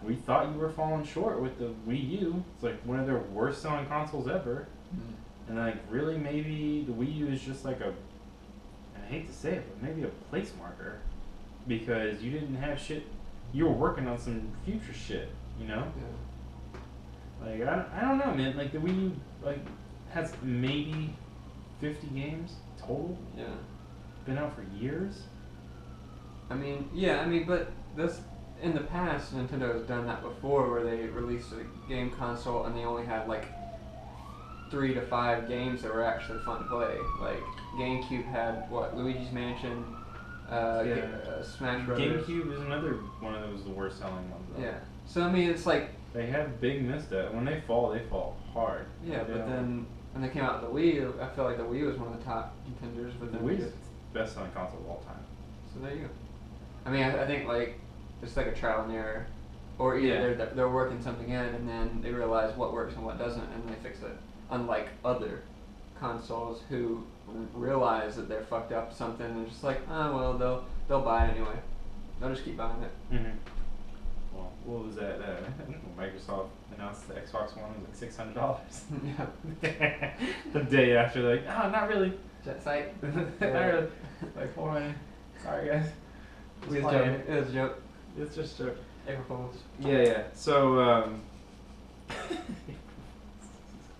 we thought you were falling short with the Wii U. It's like one of their worst selling consoles ever. And like, really, maybe the Wii U is just like a, and I hate to say it, but maybe a place marker, because you didn't have shit. You were working on some future shit, you know. Yeah. Like, I don't know, man. Like, the Wii U like has maybe 50 games total. Yeah. Been out for years. I mean, but this in the past, Nintendo has done that before, where they released a game console and they only had like 3 to 5 games that were actually fun to play. Like GameCube had what, Luigi's Mansion, Smash Brothers. GameCube is another one of those the worst selling ones. Though. Yeah. So I mean, it's like they have big misstep. When they fall hard. Yeah, but then when they came out with the Wii, I feel like the Wii was one of the top contenders. But the then Wii is the best selling console of all time. So there you go. I mean, I think like it's like a trial and error, or either they're working something in and then they realize what works and what doesn't, and they fix it. Unlike other consoles who realize that they're fucked up something and just like, oh well, they'll buy it anyway. They'll just keep buying it. Mm-hmm. Well, what was that? Microsoft announced the Xbox One was like $600. Yeah. The day after, like, oh, not really. Jet site. Not really. Like, $400. Sorry, guys. It was a joke. It's just a joke. April Fools. Yeah. So,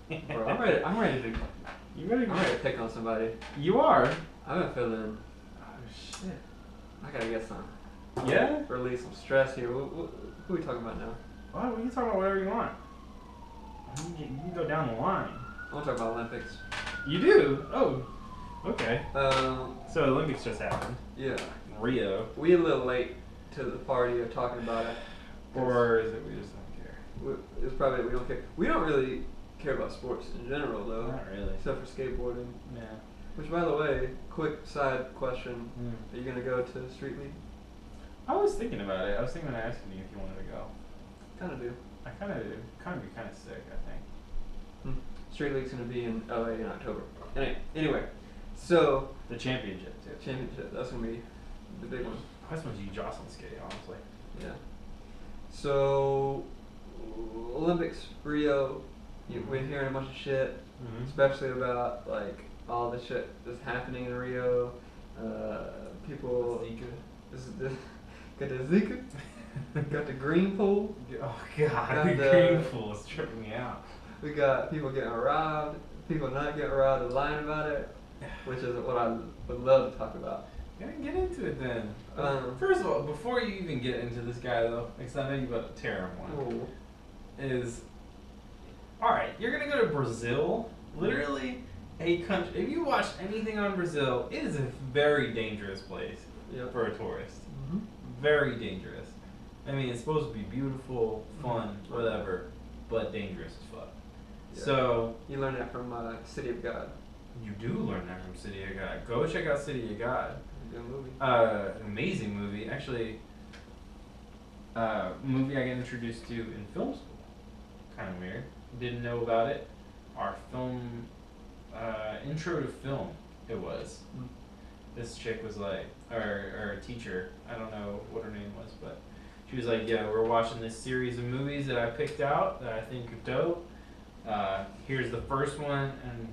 Bro, I'm ready to. I'm ready to pick on somebody. You are. I've been feeling. Oh shit. I gotta get some. Yeah. Release some stress here. Who are we talking about now? Well, we can talk about whatever you want. You can go down the line. I want to talk about Olympics. You do? Oh. Okay. So the Olympics just happened. Yeah. Rio. We a little late to the party of talking about it. Or is it we just don't care? It's probably we don't care. We don't really care about sports in general, though. Not really. Except for skateboarding. Yeah. Which, by the way, quick side question: Are you gonna go to Street League? I was thinking about it. I was thinking about asking you if you wanted to go. Kind of do. I kind of do. Kind of be kind of sick, I think. Street League's gonna be in LA in October. Anyway, so the championship too. Championship. That's gonna be the big one. I just want to see Jocelyn skate, honestly. Yeah. So Olympics, Rio. You've been hearing a bunch of shit, especially about like all the shit that's happening in Rio. People. Zika. Got the Zika. Got the green pool. Oh god, the green pool is tripping me out. We got people getting robbed, people not getting robbed and lying about it, which is what I would love to talk about. Yeah, get into it then. First of all, before you even get into this guy though, because I know you about to tear him one, is, alright, you're going to go to Brazil, literally a country, if you watch anything on Brazil, it is a very dangerous place for a tourist. Very dangerous. I mean, it's supposed to be beautiful, fun, whatever, but dangerous as fuck. Yeah. So you learn that from City of God. You do learn that from City of God. Go check out City of God. Good movie. Amazing movie. Actually, movie I got introduced to in film school. Kind of weird. Didn't know about it. Our film, intro to film, it was. This chick was like, or a teacher, I don't know what her name was, but she was like, yeah, we're watching this series of movies that I picked out that I think are dope. Here's the first one, and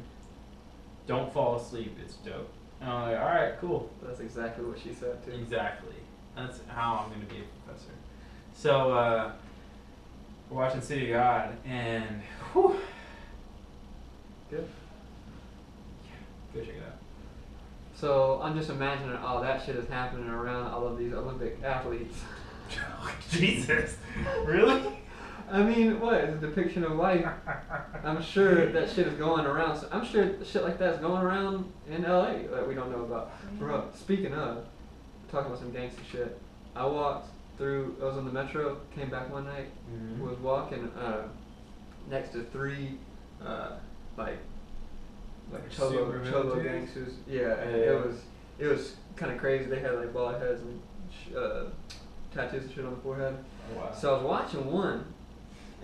don't fall asleep, it's dope. And I'm like, alright, cool. That's exactly what she said too. Exactly. That's how I'm going to be a professor. So, we're watching City of God, and whew. Good. Yeah, go check it out. So, I'm just imagining all that shit is happening around all of these Olympic athletes. Jesus. Really? I mean, what? It's a depiction of life. I'm sure that shit is going around. So I'm sure shit like that is going around in LA that we don't know about. Bro, speaking of, talking about some gangster shit, I walked through, I was on the metro, came back one night, was walking next to 3 like cholo gangsters. Yeah, and it was kind of crazy. They had like bald heads and tattoos and shit on the forehead. Oh, wow. So I was watching one,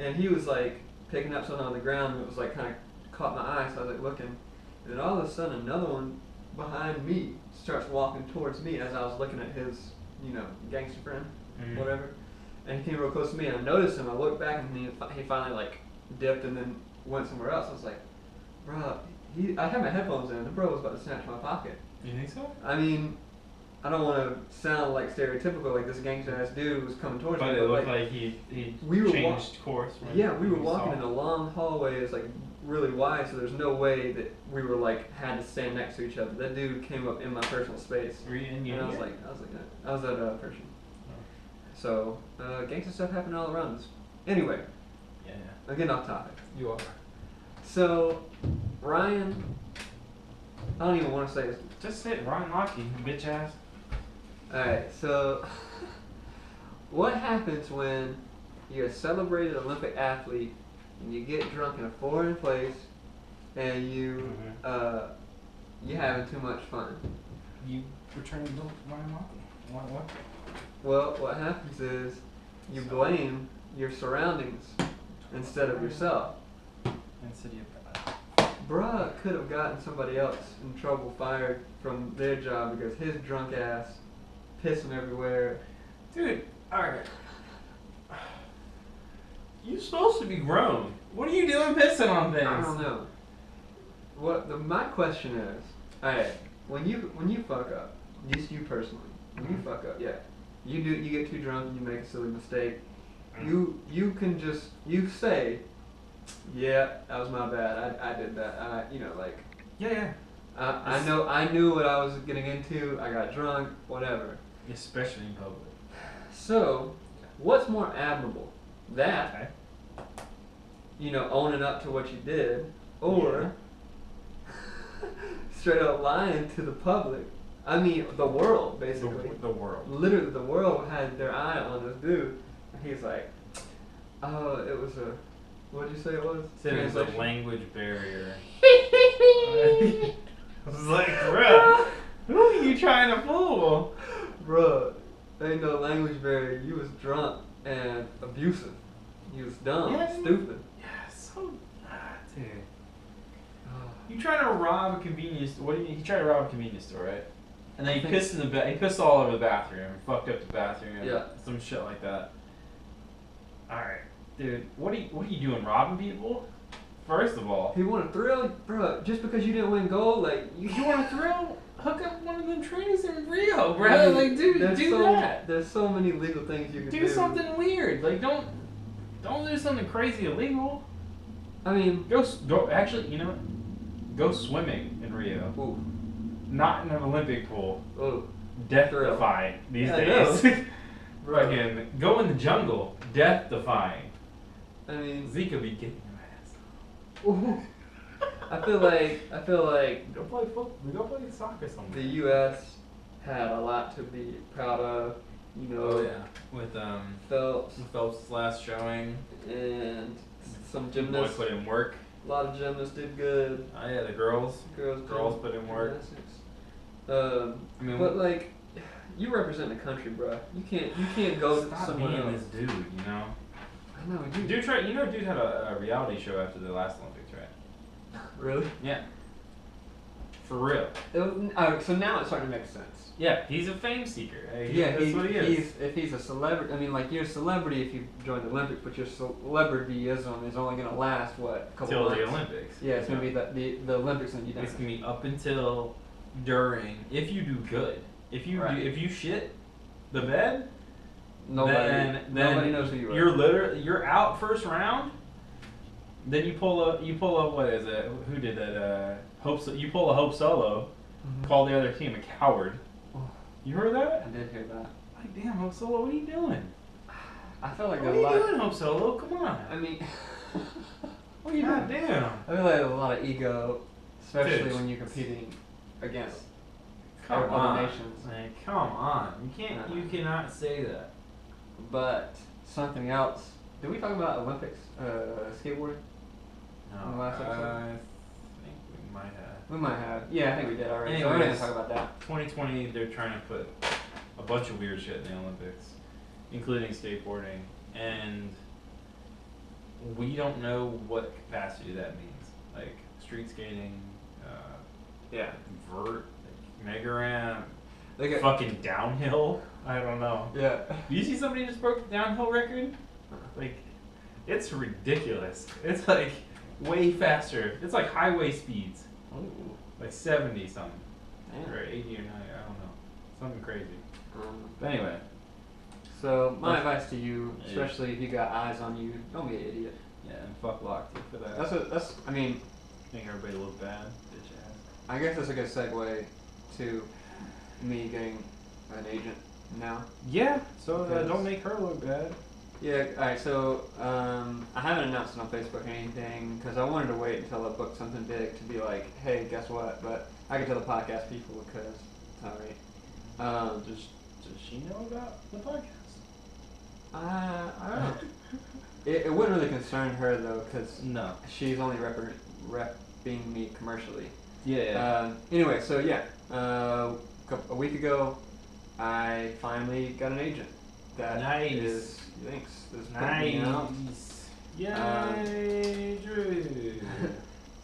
and he was like picking up something on the ground, and it was like kind of caught my eye, so I was like looking, and then all of a sudden another one behind me starts walking towards me as I was looking at his, gangster friend, whatever, and he came real close to me, and I noticed him. I looked back, and he finally like dipped and then went somewhere else. I was like, bro, I had my headphones in, and the bro was about to snatch my pocket. You think so? I mean, I don't want to sound like stereotypical, like this gangster ass dude was coming towards me. But it looked like he changed course. Yeah, we were walking in a long hallway. It's like really wide, so there's no way that we were like had to stand next to each other. That dude came up in my personal space. Were you in and I was like, I was at Pershing. So gangster stuff happened all around us. Anyway, yeah. I'm getting off topic. You are. So Ryan, I don't even want to say this. Just say it, Ryan Lochte, bitch ass. Alright, so what happens when you're a celebrated Olympic athlete and you get drunk in a foreign place and you having too much fun? You return to Ryan Lochte. What? Well, what happens is you blame your surroundings instead of yourself. Instead of Bruh could have gotten somebody else in trouble, fired from their job because his drunk ass pissing everywhere. Dude, alright. You're supposed to be grown. What are you doing pissing on things? I don't know. My question is, alright, when you fuck up, just you personally, when you fuck up, yeah, you get too drunk and you make a silly mistake, you can just say, yeah, that was my bad. I did that. Yeah. I knew what I was getting into. I got drunk, whatever. Especially in public. So, what's more admirable? That, owning up to what you did, or straight up lying to the public. I mean, the world, basically. The world. Literally, the world had their eye on this dude. And he's like, oh, it was a, what'd you say it was? Said it was a language barrier. I was like, bruh, who are you trying to fool? Bruh, ain't no language barrier. You was drunk and abusive. You was dumb, stupid. Yeah, so dude. You trying to rob a convenience store? He tried to rob a convenience store, right? And then he pissed in the he pissed all over the bathroom, fucked up the bathroom, and some shit like that. All right, dude, what are you doing? Robbing people? First of all, he want a thrill, bro. Just because you didn't win gold, like you want a thrill? Hook up one of them trains in Rio, bro. Like, dude, do that. There's so many legal things you can do. Do something weird. Like, don't do something crazy illegal. I mean, go. Actually, you know what? Go swimming in Rio. Ooh. Not in an Olympic pool. Ooh. Death-defying these days. Fucking go in the jungle. Death-defying. I mean, Zika be kicking your ass. Ooh. I feel like Go play football. Go play soccer somewhere. The U.S. had a lot to be proud of. With Phelps' last showing and some boy gymnasts. put in work. A lot of gymnasts did good. Oh yeah, the girls put in work. But like, you represent the country, bro. You can't go to someone else. This dude, you know. I know, dude. Dude had a reality show after the last Olympics, right? Really? Yeah. For real. So now it's starting to make sense. Yeah, he's a fame seeker. That's what he is. If he's a celebrity, I mean, like, you're a celebrity if you join the Olympics, but your celebrityism is only going to last, what, a couple months? Till the Olympics. Yeah, it's going to be the Olympics and you done. It's going to be up until, during, if you do good. If you shit the bed, then nobody knows who you are. You're out first round. Then you pull up what is it? Who did that? You pull a Hope Solo, call the other team a coward. You heard that? I did hear that. Like, damn, Hope Solo, what are you doing? I feel like what are you doing, Hope Solo? Come on. I mean, what are you doing? Damn. I feel like there's a lot of ego, especially when you're competing against other nations. Man, come on. You cannot say that. But something else. Did we talk about Olympics skateboarding? No. In the last episode? I think we might have. We might have. Yeah, I think we did already. Anyways, so we're not going to talk about that. 2020, they're trying to put a bunch of weird shit in the Olympics, including skateboarding, and we don't know what capacity that means. Like street skating, vert, like mega ramp. fucking downhill. I don't know. Yeah. Do you see somebody just broke the downhill record? Like, it's ridiculous. It's like way faster. It's like highway speeds. Ooh. Like 70 something. Damn. Or 80 or 90, I don't know. Something crazy. But anyway. So, my advice to you, especially if you got eyes on you, don't be an idiot. Yeah, and fuck Lockheed for that. I mean, Make everybody look bad. Bitch ass. I guess that's a good segue to me getting an agent now. Yeah, so Because- don't make her look bad. Yeah, alright, so I haven't announced it on Facebook or anything because I wanted to wait until I booked something big to be like, hey, guess what? But I can tell the podcast people because it's alright. Does she know about the podcast? I don't know. It wouldn't really concern her though because No. she's only repping me commercially. Yeah. Anyway, so yeah, a week ago, I finally got an agent. That Nice. is, thanks. Is putting me out. Nice. Yay, Drew.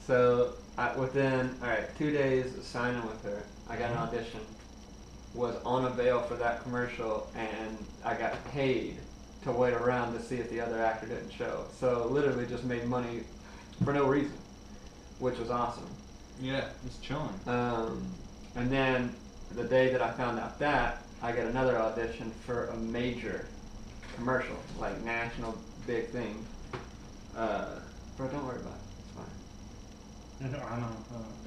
So within 2 days of signing with her, I got an audition. Was on a bail for that commercial, and I got paid to wait around to see if the other actor didn't show. So literally just made money for no reason, which was awesome. Yeah, just chilling. And then the day that I found out that, I got another audition for a major commercial, like national big thing. Bro, don't worry about it. It's fine. I know.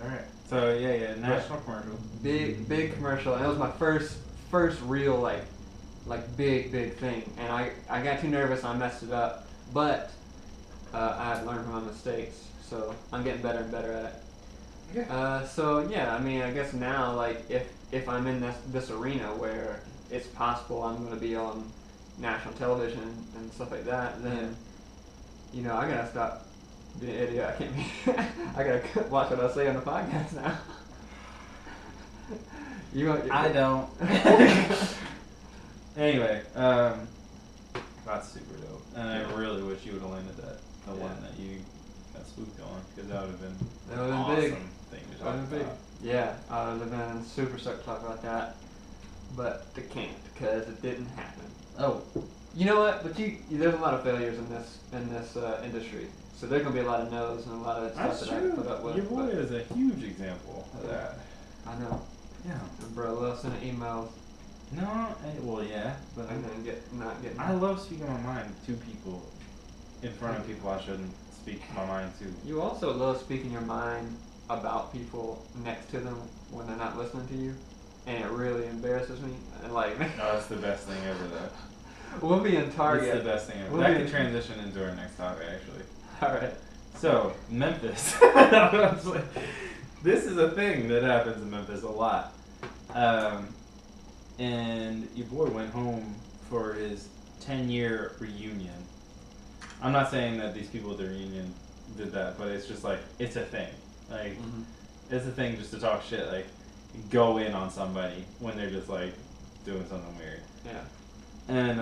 Alright. So yeah, national commercial. Big commercial, and it was my first real like big thing. And I got too nervous, I messed it up. But I had learned from my mistakes, so I'm getting better and better at it. Okay. So yeah, I mean, I guess now, like, if I'm in this arena where it's possible I'm going to be on national television and stuff like that, then you know, I gotta stop being an idiot. I can't be. I gotta watch what I say on the podcast now. I don't. Anyway, that's super dope, and I really wish you would have landed the one that you got spooked on, because that would have been an awesome big. thing to That talk would've been about. big. Yeah, I would have been super stoked to talk about that, but they can't because it didn't happen. Oh, You know what? But there's a lot of failures in this industry, so there's gonna be a lot of no's and a lot of that's stuff that I true. can put up with. Your boy but is a huge example of that. I know. Yeah. And bro, love sending emails No, well, yeah, but and then not getting. I love speaking my mind to people, in front of people I shouldn't speak my mind to. You also love speaking your mind about people next to them when they're not listening to you, and it really embarrasses me. And like, No, that's the best thing ever, though. we'll be in Target. It's the best thing ever. We'll That be can in- transition into our next topic, actually. All right. So, Memphis. This is a thing that happens in Memphis a lot. And your boy went home for his 10-year reunion. I'm not saying that these people at the reunion did that, but it's just like, it's a thing. Like, Mhm. it's a thing just to talk shit, like, go in on somebody when they're just like doing something weird. Yeah. And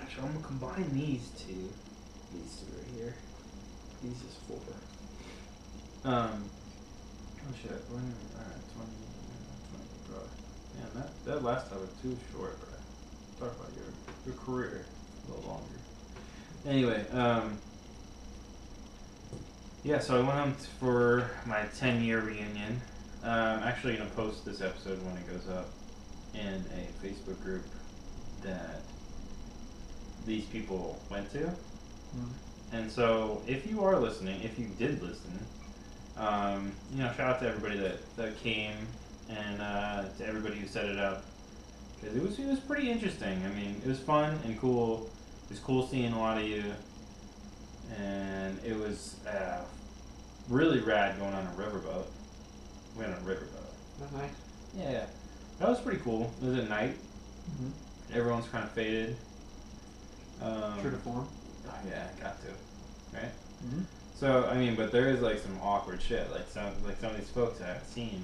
actually, I'm gonna combine these two right here. These is 4. Oh shit! Alright, 20, bro. Yeah, that last topic too short, bro. Talk about your career a little longer. Anyway, yeah. So I went home for my 10-year reunion. Actually, gonna post this episode when it goes up in a Facebook group that these people went to. Mm. And so, if you are listening, if you did listen, you know, shout out to everybody that came, and to everybody who set it up, because it was pretty interesting. I mean, it was fun and cool. It was cool seeing a lot of you, and it was really rad going on a riverboat. We went on a riverboat. That's nice. Yeah, that was pretty cool. It was at night. Mm-hmm. Everyone's kind of faded. True to form. Oh, yeah, got to, right? Mm-hmm. So I mean, but there is like some awkward shit, like some of these folks I haven't seen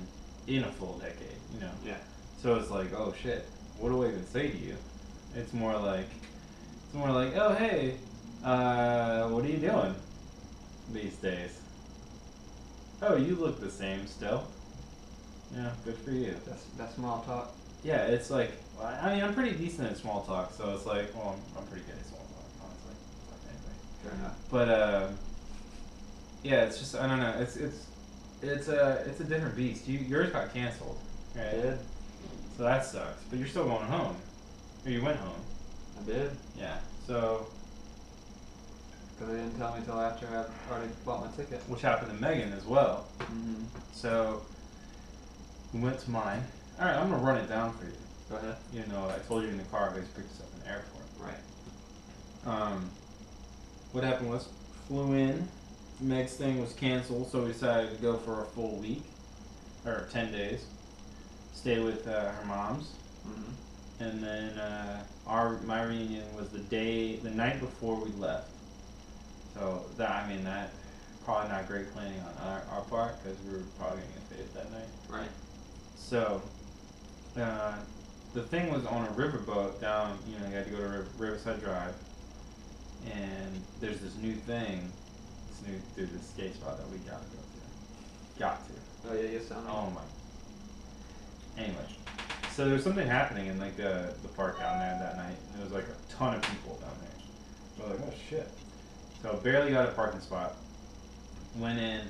in a full decade, you know. Yeah. So it's like, oh shit, what do I even say to you? It's more like, oh hey, what are you doing these days? Oh, you look the same still. Yeah, good for you. That's small talk. Yeah, it's like, I mean, I'm pretty decent at small talk, so it's like, well, I'm pretty good at small talk, honestly. It's like anyway. Fair enough. But yeah, it's just, I don't know. It's a different beast. Yours got canceled, right? I did. So that sucks. But you're still going home, or you went home. I did. Yeah. So, Because they didn't tell me till after I already bought my ticket. which happened to Megan as well. Mm-hmm. So we went to mine. All right, I'm gonna run it down for you. Go ahead. You know, I told you in the car, I just picked us up in the airport. Right. What happened was, flew in. Meg's thing was canceled, so we decided to go for a full week, or 10 days. Stay with her mom's, Mm-hmm. and then my reunion was the night before we left. So that probably not great planning on our part because we were probably gonna get faded that night. Right. So the thing was on a riverboat down. You know, you had to go to Riverside Drive, and there's this new thing. This skate spot that we gotta go to. Got to. Oh yeah, yes, I know. Oh my. Anyway, so there was something happening in like the park down there that night. And there was like a ton of people down there. So I was like, oh shit. So barely got a parking spot. Went in.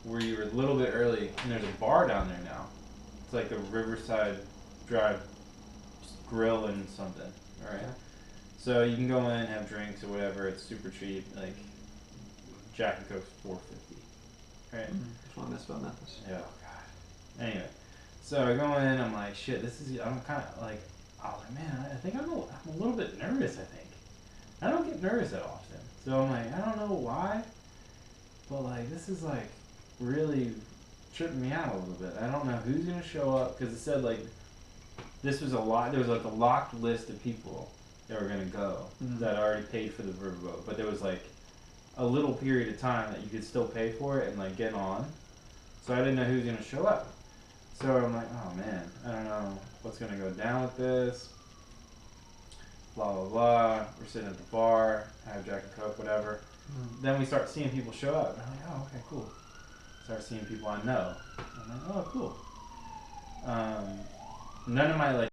We were a little bit early, and there's a bar down there now. It's like a Riverside Drive grill and something. All right. Okay. So you can go in, have drinks or whatever. It's super cheap. Like Jack and Coke's $4.50. Right. Mm-hmm. That's what I miss about Memphis. Oh god. Anyway, so I go in. I'm like, shit. I'm kind of like, I was like, man, I think I'm a little bit nervous. I think I don't get nervous that often. So I'm like, I don't know why, but like this is like really tripping me out a little bit. I don't know who's gonna show up because it said like this was a lot. There was like a locked list of people that were gonna go that already paid for the riverboat, but there was like a little period of time that you could still pay for it and like get on. So I didn't know who was gonna show up. So I'm like, oh man, I don't know what's gonna go down with this. Blah blah blah. We're sitting at the bar, have Jack and Coke, whatever. Then we start seeing people show up. And I'm like, oh okay, cool. Start seeing people I know. I'm like, oh cool. None of my like